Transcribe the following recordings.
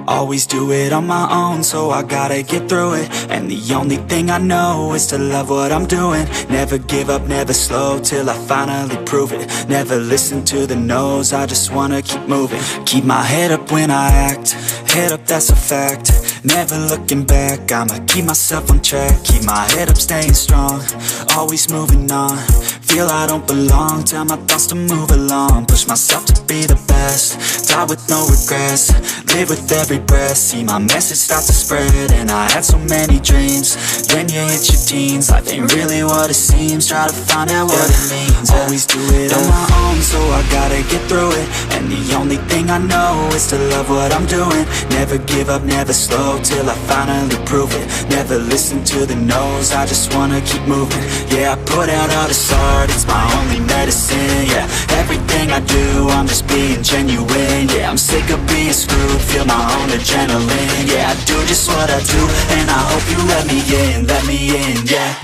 Always do it on my own, so I gotta get through it. And the only thing I know is to love what I'm doing. Never give up, never slow, till I finally prove it. Never listen to the no's, I just wanna keep moving. Keep my head up when I act, head up, that's a fact. Never looking back, I'ma keep myself on track. Keep my head up, staying strong, always moving on. Feel I don't belong, tell my thoughts to move along. Push myself to be the best, die with no regrets. Live with every breath, see my message start to spread. And I had so many dreams, then you hit your teens. Life ain't really what it seems, try to find out what it means. Always do it on my own, so I gotta get through it. And the only thing I know is to love what I'm doing. Never give up, never slow, till I finally prove it. Never listen to the no's, I just wanna keep moving. Yeah, I put out all this art, it's my only medicine. Yeah, everything I do, I'm just being genuine. Yeah, I'm sick of being screwed, feel my own adrenaline. Yeah, I do just what I do, and I hope you let me in, yeah.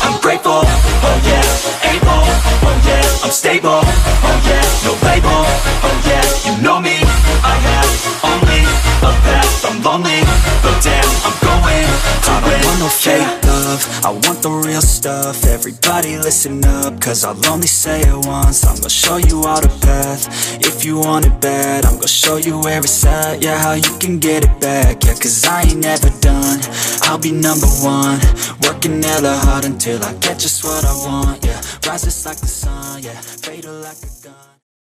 I'm grateful, oh yeah, able, oh yeah, I'm stable, oh yeah, no label, oh yeah, you know me, I have only a path, I'm lonely, but damn, I'm going to win. I don't want no fake love, I want the real stuff. Everybody listen up, cause I'll only say it once. I'm gonna show you all the path, if you want it bad. I'm gonna show you where it's at, yeah, how you can get it back. Yeah, cause I ain't never done, I'll be #1. Working hella hard until I get just what I want. Yeah, rises like the sun, yeah, fatal like a gun.